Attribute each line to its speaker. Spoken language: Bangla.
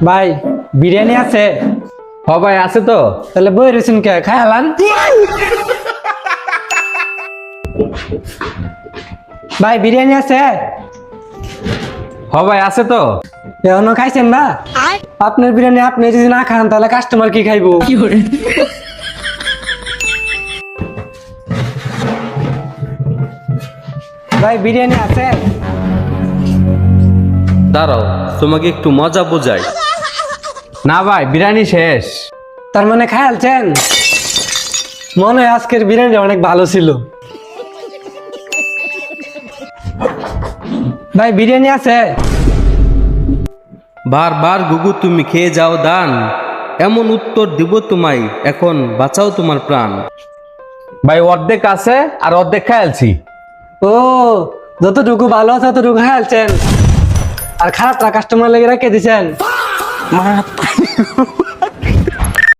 Speaker 1: ভাই বিরিয়ানি আছে?
Speaker 2: হ ভাই আছে তো।
Speaker 1: তাহলে বই রয়েছেন কে, খাই আলান। ভাই বিরিয়ানি আছে?
Speaker 2: হ ভাই আছে তো।
Speaker 1: এখনো খাইছেন না? আপনার বিরিয়ানি আপনি যদি না খান তাহলে কাস্টমার কি খাইবো? ভাই বিরিয়ানি আছে?
Speaker 2: দাঁড়াও তোমাকে একটু মজা বোঝাই। না ভাই বিরিয়ানি শেষ।
Speaker 1: তার মানে খাই আলছেন? মনে হয় আজকের বিরিয়ানি অনেক ভালো ছিল। ভাই বিরিয়ানি আছে?
Speaker 2: বারবার গুগু তুমি খেয়ে যাও দান, এমন উত্তর দিব তোমায়, এখন বাঁচাও তোমার প্রাণ। ভাই অর্ধেক আছে আর অর্ধেক খাইছি।
Speaker 1: ও, যতটুকু ভালো আছে ততটুকু খাই আলছেন, আর খারাপটা কাস্টমার লেগে রেখে দিছেন।